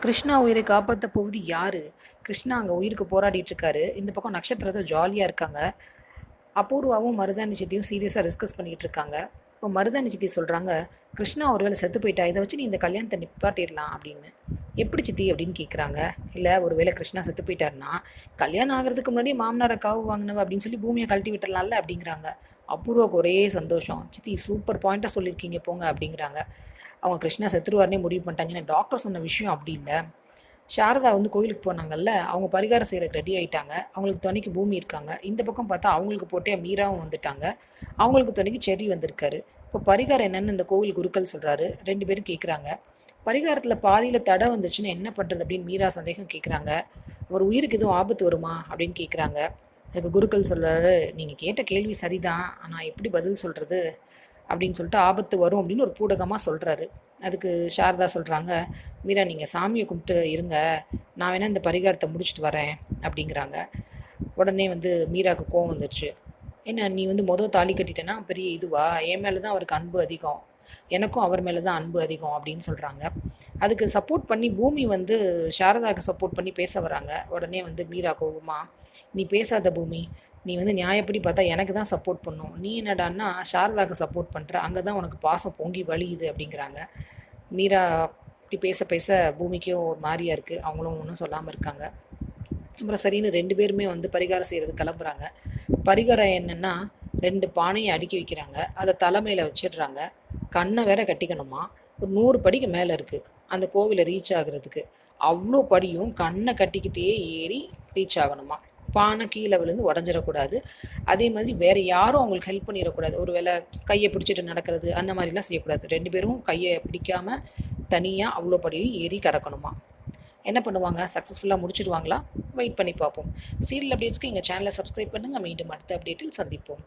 கிருஷ்ணா உயிரை காப்பாற்ற போவது யாரு? கிருஷ்ணா அங்கே உயிருக்கு போராடிட்டு இருக்காரு. இந்த பக்கம் நட்சத்திரத்தை ஜாலியாக இருக்காங்க. அபூர்வாவும் மருதாணி சித்தியும் சீரியஸாக டிஸ்கஸ் பண்ணிகிட்டு இருக்காங்க. இப்போ மருதாணி சித்தி சொல்கிறாங்க, கிருஷ்ணா ஒருவேளை செத்து போயிட்டா, இதை வச்சு நீ இந்த கல்யாணத்தை நிப்பாட்டிடலாம் அப்படின்னு. எப்படி சித்தி அப்படின்னு கேட்குறாங்க. இல்லை, ஒருவேளை கிருஷ்ணா செத்து போயிட்டாருன்னா கல்யாணம் ஆகிறதுக்கு முன்னாடி மாமனாரை காவு வாங்கினவ அப்படின்னு சொல்லி பூமியை கழட்டி விட்டுறலாம்ல அப்படிங்கிறாங்க. அபூர்வாவுக்கு ஒரே சந்தோஷம். சித்தி சூப்பர் பாயிண்ட்டாக சொல்லியிருக்கீங்க போங்க அப்படிங்கிறாங்க. அவங்க கிருஷ்ணா செத்துருவார்னே முடிவு பண்ணிட்டாங்க. ஏன்னா டாக்டர் சொன்ன விஷயம் அப்படி இல்லை. சாரதா கோயிலுக்கு போனாங்கல்ல, அவங்க பரிகாரம் செய்கிறதுக்கு ரெடி ஆகிட்டாங்க. அவங்களுக்கு துணைக்கு பூமி இருக்காங்க. இந்த பக்கம் பார்த்தா அவங்களுக்கு போட்டே மீராவும் வந்துட்டாங்க. அவங்களுக்கு துணைக்கு செரி வந்திருக்காரு. இப்போ பரிகாரம் என்னென்னு இந்த கோவில் குருக்கள் சொல்கிறாரு. 2 பேரும் கேட்குறாங்க. பரிகாரத்தில் பாதியில் தடை வந்துச்சுன்னா என்ன பண்ணுறது அப்படின்னு மீரா சந்தேகம் கேட்குறாங்க. ஒரு உயிருக்கு எதுவும் ஆபத்து வருமா அப்படின்னு கேட்குறாங்க. அதுக்கு குருக்கள் சொல்கிறாரு, நீங்கள் கேட்ட கேள்வி சரிதான், ஆனால் எப்படி பதில் சொல்கிறது அப்படின்னு சொல்லிட்டு ஆபத்து வரும் அப்படின்னு ஒரு பூடகமாக சொல்கிறாரு. அதுக்கு சாரதா சொல்கிறாங்க, மீரா நீங்கள் சாமியை கும்பிட்டு இருங்க, நான் வேணால் இந்த பரிகாரத்தை முடிச்சுட்டு வரேன் அப்படிங்கிறாங்க. உடனே மீராவுக்கு கோவம் வந்துடுச்சு. ஏன்னா நீ மொதல் தாலி கட்டிட்டேன்னா பெரிய இதுவா, என் மேலே தான் அவருக்கு அன்பு அதிகம், எனக்கும் அவர் மேலே தான் அன்பு அதிகம் அப்படின்னு சொல்கிறாங்க. அதுக்கு சப்போர்ட் பண்ணி பூமி சாரதாவுக்கு சப்போர்ட் பண்ணி பேச வராங்க. உடனே மீரா கோவமா, நீ பேசாத பூமி, நீ நியாயப்படி பார்த்தா எனக்கு தான் சப்போர்ட் பண்ணும், நீ என்னடான்னா சாரதாவுக்கு சப்போர்ட் பண்ணுற, அங்கே தான் உனக்கு பாசம் பொங்கி வழியுது அப்படிங்கிறாங்க. மீரா இப்படி பேச பேச பூமிக்கும் ஒரு மாதிரியாக இருக்குது. அவங்களும் ஒன்றும் சொல்லாமல் இருக்காங்க. அப்புறம் சரின்னு 2 பேருமே பரிகாரம் செய்கிறது கிளம்புறாங்க. பரிகாரம் என்னென்னா 2 பானையை அடுக்கி வைக்கிறாங்க. அதை தலைமையில் வச்சிடுறாங்க. கண்ணை வேற கட்டிக்கணுமா. ஒரு 100 படிக்கு மேலே இருக்குது அந்த கோவிலை ரீச் ஆகுறதுக்கு. அவ்வளோ படியும் கண்ணை கட்டிக்கிட்டே ஏறி ரீச் ஆகணுமா. பானை கீழே விழுந்து உடஞ்சிடக்கூடாது. அதே மாதிரி வேறு யாரும் அவங்களுக்கு ஹெல்ப் பண்ணிடக்கூடாது. ஒரு வேளை கையை பிடிச்சிட்டு நடக்கிறது அந்த மாதிரிலாம் செய்யக்கூடாது. 2 பேரும் கையை பிடிக்காமல் தனியாக அவ்வளோ படியும் ஏறி கிடக்கணுமா. என்ன பண்ணுவாங்க, சக்ஸஸ்ஃபுல்லாக முடிச்சிடுவாங்களா? வெயிட் பண்ணி பார்ப்போம். சீரியல் அப்டேட்ஸ்க்கு எங்கள் சேனலை சப்ஸ்கிரைப் பண்ணுங்கள். மீண்டும் அடுத்த அப்டேட்டில் சந்திப்போம்.